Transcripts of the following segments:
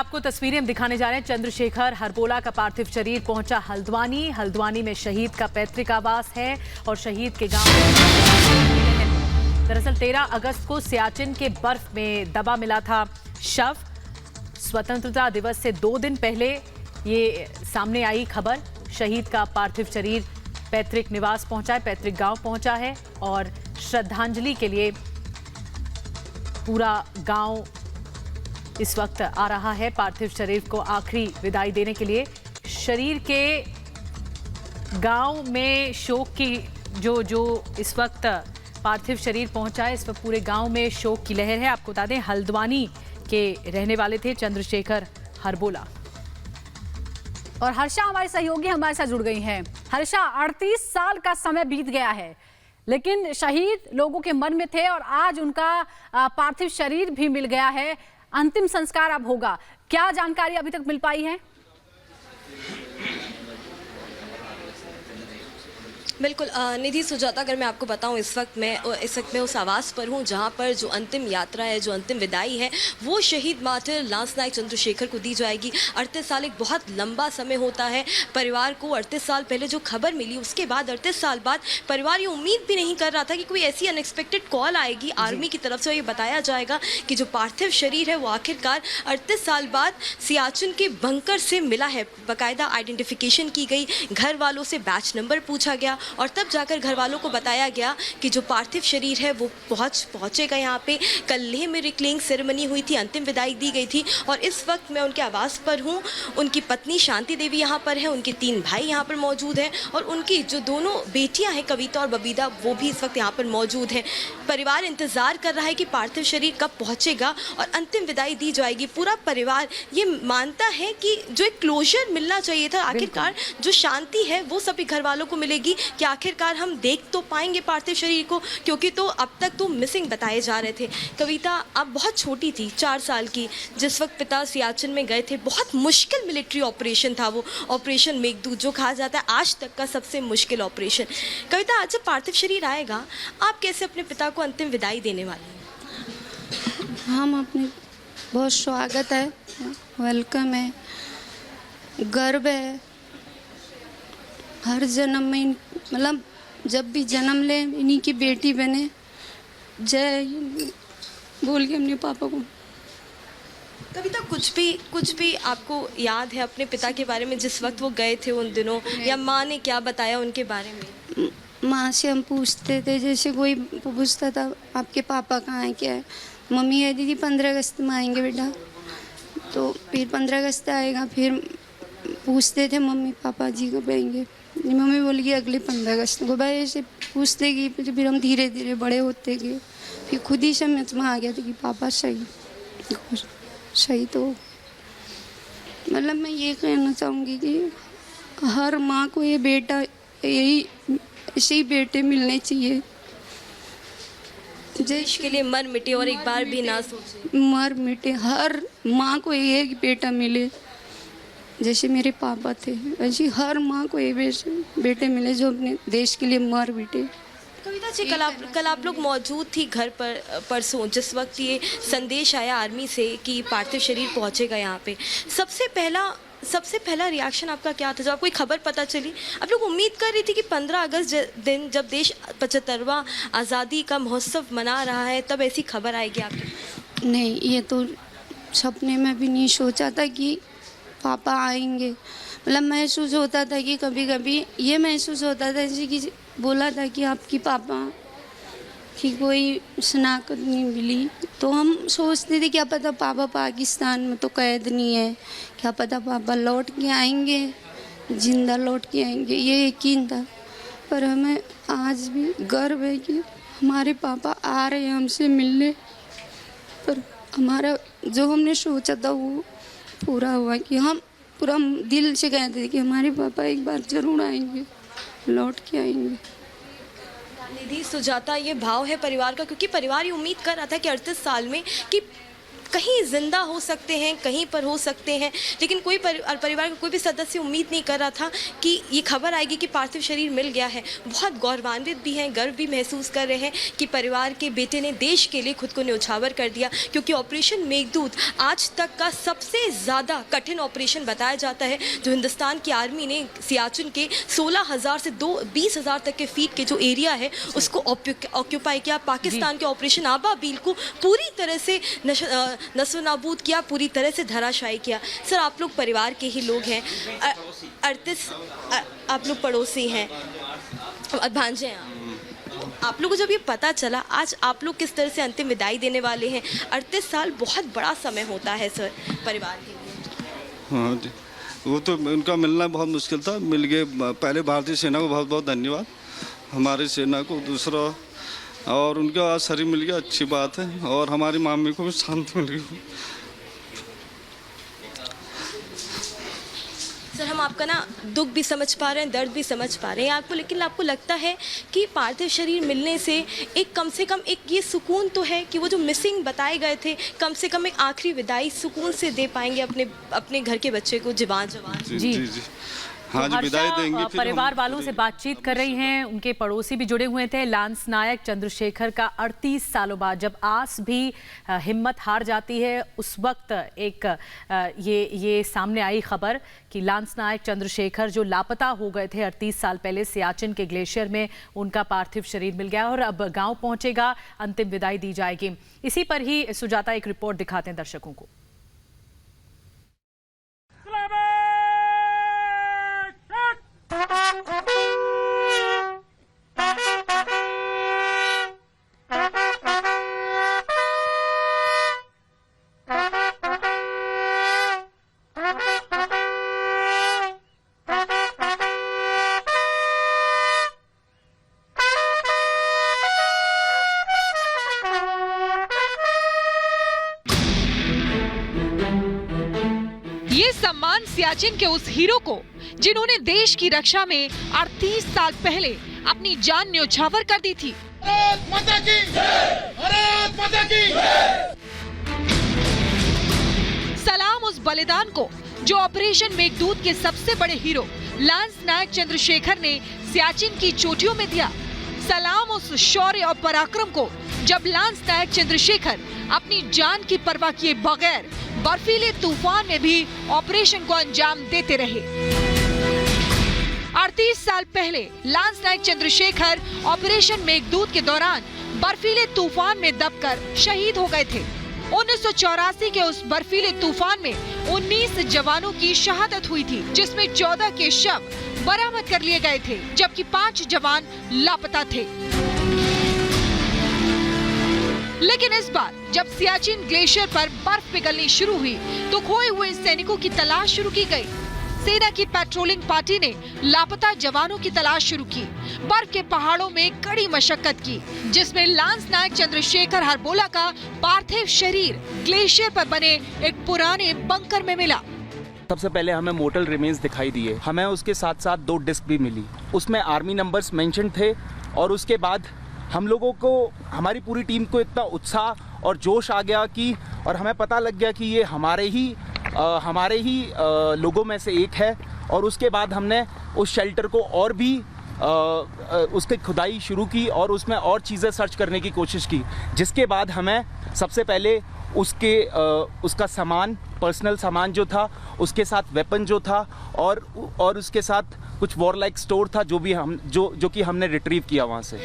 आपको तस्वीरें हम दिखाने जा रहे हैं। चंद्रशेखर हरबोला का पार्थिव शरीर पहुंचा हल्द्वानी। हल्द्वानी में शहीद का पैतृक आवास है और शहीद के गांव दरअसल 13 अगस्त को सियाचिन के बर्फ में दबा मिला था शव। स्वतंत्रता दिवस से 2 दिन पहले ये सामने आई खबर। शहीद का पार्थिव शरीर पैतृक निवास पहुंचा है, पैतृक गांव पहुंचा है और श्रद्धांजलि के लिए पूरा गांव इस वक्त आ रहा है पार्थिव शरीर को आखिरी विदाई देने के लिए। शरीर के गांव में शोक की जो इस वक्त पार्थिव शरीर पहुंचा है, इस वक्त पूरे गांव में शोक की लहर है। आपको बता दें हल्द्वानी के रहने वाले थे चंद्रशेखर हरबोला। और हर्षा हमारी सहयोगी हमारे साथ जुड़ गई हैं। हर्षा, 38 साल का समय बीत गया है, लेकिन शहीद लोगों के मन में थे और आज उनका पार्थिव शरीर भी मिल गया है। अंतिम संस्कार अब होगा, क्या जानकारी अभी तक मिल पाई है? बिल्कुल निधि, सुजाता, अगर मैं आपको बताऊं इस वक्त मैं उस आवास पर हूं जहां पर जो अंतिम यात्रा है, जो अंतिम विदाई है, वो शहीद मार्टिर लांस नायक चंद्रशेखर को दी जाएगी। 38 साल एक बहुत लंबा समय होता है। परिवार को 38 साल पहले जो खबर मिली, उसके बाद 38 साल बाद परिवार ये उम्मीद भी नहीं कर रहा था कि कोई ऐसी अनएक्सपेक्टेड कॉल आएगी आर्मी की तरफ से। ये बताया जाएगा कि जो पार्थिव शरीर है वो आखिरकार 38 साल बाद सियाचिन के बंकर से मिला है। बाकायदा आइडेंटिफिकेशन की गई, घर वालों से बैच नंबर पूछा गया और तब जाकर घर वालों को बताया गया कि जो पार्थिव शरीर है वो पहुंचेगा यहाँ पे। कल लेह में रिक्लेइंग सेरेमनी हुई थी, अंतिम विदाई दी गई थी और इस वक्त मैं उनके आवास पर हूँ। उनकी पत्नी शांति देवी यहाँ पर है, उनके 3 भाई यहाँ पर मौजूद हैं और उनकी जो दोनों बेटियाँ हैं कविता और बबीता, वो भी इस वक्त यहाँ पर मौजूद हैं। परिवार इंतज़ार कर रहा है कि पार्थिव शरीर कब पहुँचेगा और अंतिम विदाई दी जाएगी। पूरा परिवार ये मानता है कि जो एक क्लोजर मिलना चाहिए था, आखिरकार जो शांति है वो सभी घर वालों को मिलेगी कि आखिरकार हम देख तो पाएंगे पार्थिव शरीर को, क्योंकि तो अब तक तो मिसिंग बताए जा रहे थे। कविता, आप बहुत छोटी थी, 4 साल की, जिस वक्त पिता सियाचिन में गए थे। बहुत मुश्किल मिलिट्री ऑपरेशन था वो, ऑपरेशन मेघदूत, जो कहा जाता है आज तक का सबसे मुश्किल ऑपरेशन। कविता, आज जब पार्थिव शरीर आएगा, आप कैसे अपने पिता को अंतिम विदाई देने वाले हैं? हम अपने बहुत स्वागत है, वेलकम है, गर्व है। हर जन्म में मतलब जब भी जन्म ले इन्हीं की बेटी बने, जय बोल के अपने पापा को। कविता, कुछ भी आपको याद है अपने पिता के बारे में, जिस वक्त वो गए थे उन दिनों, या माँ ने क्या बताया उनके बारे में? माँ से हम पूछते थे, जैसे कोई पूछता था आपके पापा कहाँ हैं, क्या है, मम्मी है दीदी 15 अगस्त में आएंगे बेटा। तो फिर 15 अगस्त आएगा, फिर पूछते थे मम्मी पापा जी कब आएंगे। मम्मी बोली कि अगले 15 अगस्त को। भाई ऐसे पूछते कि फिर हम धीरे धीरे बड़े होते गए, फिर खुद ही समझ में आ गया था कि पापा सही तो। मतलब मैं ये कहना चाहूँगी कि हर माँ को ये बेटा, यही ऐसे ही बेटे मिलने चाहिए, देश के लिए मर मिटे और एक बार भी ना सोचे। मर मिटे, हर माँ को ये बेटा मिले। जैसे मेरे पापा थे, वैसे हर माँ को ये बेटे मिले जो अपने देश के लिए मर मिटे। कविता जी, कल आप लोग मौजूद थी घर पर परसों, जिस वक्त ये संदेश आया आर्मी से कि पार्थिव शरीर पहुंचेगा यहाँ पे। सबसे पहला रिएक्शन आपका क्या था जब आपको खबर पता चली? आप लोग उम्मीद कर रही थी कि 15 अगस्त दिन जब देश 75वां आज़ादी का महोत्सव मना रहा है, तब ऐसी खबर आएगी आपको? नहीं, ये तो सपने में भी नहीं सोचा था कि पापा आएंगे। मतलब महसूस होता था कि कभी कभी ये महसूस होता था जैसे कि बोला था कि आपकी पापा की कोई शनाख्त नहीं मिली, तो हम सोचते थे क्या पता पापा पाकिस्तान में तो कैद नहीं है, क्या पता पापा लौट के आएंगे, जिंदा लौट के आएंगे, ये यकीन था। पर हमें आज भी गर्व है कि हमारे पापा आ रहे हैं हमसे मिलने। पर हमारा जो हमने सोचा था वो पूरा हुआ कि हम पूरा दिल से कहते थे कि हमारे पापा एक बार ज़रूर आएंगे, लौट के आएंगे। निधि, सुजाता, ये भाव है परिवार का, क्योंकि परिवार ये उम्मीद कर रहा था कि 38 साल में कि कहीं जिंदा हो सकते हैं, कहीं पर हो सकते हैं, लेकिन कोई परिवार का कोई भी सदस्य उम्मीद नहीं कर रहा था कि ये खबर आएगी कि पार्थिव शरीर मिल गया है। बहुत गौरवान्वित भी हैं, गर्व भी महसूस कर रहे हैं कि परिवार के बेटे ने देश के लिए खुद को न्यौछावर कर दिया, क्योंकि ऑपरेशन मेघदूत आज तक का सबसे ज़्यादा कठिन ऑपरेशन बताया जाता है, जो हिंदुस्तान की आर्मी ने सियाचिन के 16,000 से 20,000 तक के फीट के जो एरिया है उसको ऑक्यूपाई किया। पाकिस्तान के ऑपरेशन आबाबील को पूरी तरह से नस्व नाबूद किया, पूरी तरह से धराशायी किया। सर, आप लोग परिवार के ही लोग हैं, 38 आप लोग पड़ोसी हैं, भांजे हैं। आप लोगों को जब ये पता चला, आज आप लोग किस तरह से अंतिम विदाई देने वाले हैं? 38 साल बहुत बड़ा समय होता है सर परिवार के लिए। हाँ जी, वो तो उनका मिलना बहुत मुश्किल था, मिल गए। पहले भारतीय सेना को बहुत बहुत धन्यवाद, हमारी सेना को। दूसरा, और उनका आज शरीर मिल गया, अच्छी बात है, और हमारी मामी को भी शांति मिल गई। सर, हम आपका ना दुख भी समझ पा रहे हैं, दर्द भी समझ पा रहे हैं आपको, लेकिन आपको लगता है कि पार्थिव शरीर मिलने से एक कम से कम एक ये सुकून तो है कि वो जो मिसिंग बताए गए थे, कम से कम एक आखिरी विदाई सुकून से दे पाएंगे अपने घर के बच्चे को जवान। जी जी जी, हाँ जी, विदाई देंगे। परिवार वालों से बातचीत कर रही हैं, उनके पड़ोसी भी जुड़े हुए थे। लांस नायक चंद्रशेखर का 38 सालों बाद जब आस भी हिम्मत हार जाती है, उस वक्त एक ये सामने आई खबर कि लांस नायक चंद्रशेखर जो लापता हो गए थे 38 साल पहले सियाचिन के ग्लेशियर में, उनका पार्थिव शरीर मिल गया और अब गांव पहुंचेगा, अंतिम विदाई दी जाएगी। इसी पर ही सुजाता एक रिपोर्ट दिखाते हैं दर्शकों को। ये सम्मान सियाचिन के उस हीरो को जिन्होंने देश की रक्षा में 38 साल पहले अपनी जान न्यौछावर कर दी थी। भारत माता की जय! भारत माता की जय! सलाम उस बलिदान को जो ऑपरेशन मेघदूत के सबसे बड़े हीरो लांस नायक चंद्रशेखर ने सियाचिन की चोटियों में दिया। सलाम उस शौर्य और पराक्रम को जब लांस नायक चंद्रशेखर अपनी जान की परवाह किए बगैर बर्फीले तूफान में भी ऑपरेशन को अंजाम देते रहे। 38 साल पहले लांस नायक चंद्रशेखर ऑपरेशन मेघदूत के दौरान बर्फीले तूफान में दबकर शहीद हो गए थे। 1984 के उस बर्फीले तूफान में 19 जवानों की शहादत हुई थी, जिसमें 14 के शव बरामद कर लिए गए थे, जबकि 5 जवान लापता थे। लेकिन इस बार जब सियाचिन ग्लेशियर पर बर्फ पिघलनी शुरू हुई तो खोए हुए सैनिकों की तलाश शुरू की गई। सेना की पेट्रोलिंग पार्टी ने लापता जवानों की तलाश शुरू की। बर्फ के पहाड़ों में कड़ी मशक्कत की, जिसमें लांस नायक चंद्रशेखर हरबोला का पार्थिव शरीर ग्लेशियर पर बने एक पुराने बंकर में मिला। सबसे पहले हमें मोर्टल रिमेन्स दिखाई दिए, हमें उसके साथ साथ 2 डिस्क भी मिली, उसमें आर्मी नंबर्स मेंशन थे। और उसके बाद हम लोगों को, हमारी पूरी टीम को इतना उत्साह और जोश आ गया कि, और हमें पता लग गया कि ये हमारे ही लोगों में से एक है। और उसके बाद हमने उस शेल्टर को और भी उसकी खुदाई शुरू की और उसमें और चीज़ें सर्च करने की कोशिश की, जिसके बाद हमें सबसे पहले उसका सामान, पर्सनल सामान जो था, उसके साथ वेपन जो था और उसके साथ कुछ वॉरलाइक स्टोर था जो कि हमने रिट्रीव किया वहाँ से।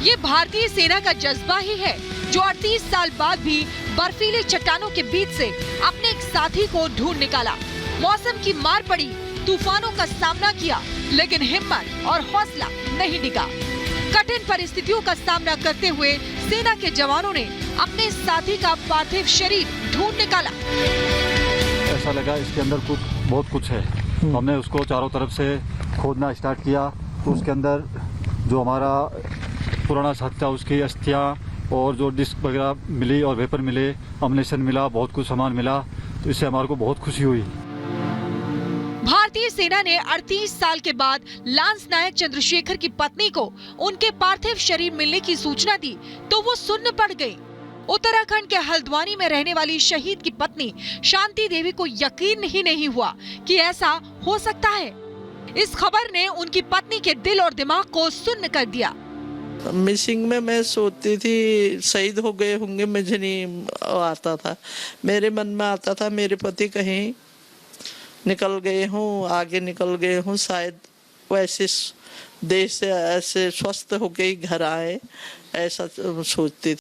ये भारतीय सेना का जज्बा ही है जो 38 साल बाद भी बर्फीले चट्टानों के बीच से अपने एक साथी को ढूंढ निकाला। मौसम की मार पड़ी, तूफानों का सामना किया, लेकिन हिम्मत और हौसला नहीं डिगा। कठिन परिस्थितियों का सामना करते हुए सेना के जवानों ने अपने साथी का पार्थिव शरीर ढूंढ निकाला। ऐसा लगा इसके अंदर बहुत कुछ है। हमने उसको चारों तरफ से खोदना स्टार्ट किया, तो उसके अंदर जो हमारा पुराना साथी था उसकी अस्थियाँ और जो डिस्क वगैरह मिली और वेपन मिले, अम्युनिशन मिला, बहुत कुछ सामान मिला, तो इससे हमारे को बहुत खुशी हुई। भारतीय सेना ने 38 साल के बाद लांस नायक चंद्रशेखर की पत्नी को उनके पार्थिव शरीर मिलने की सूचना दी तो वो सुन्न पड़ गई। उत्तराखंड के हल्द्वानी में रहने वाली शहीद की पत्नी शांति देवी को यकीन ही नहीं हुआ कि ऐसा हो सकता है। इस खबर ने उनकी पत्नी के दिल और दिमाग को सुन्न कर दिया। मिसिंग में मैं सोचती थी शहीद हो गए होंगे, मुझे नहीं आता था। मेरे मन में आता था मेरे पति कहीं निकल गए हों, आगे निकल गए हों, शायद वैसे देश से ऐसे स्वस्थ होके ही घर आए, ऐसा सोचती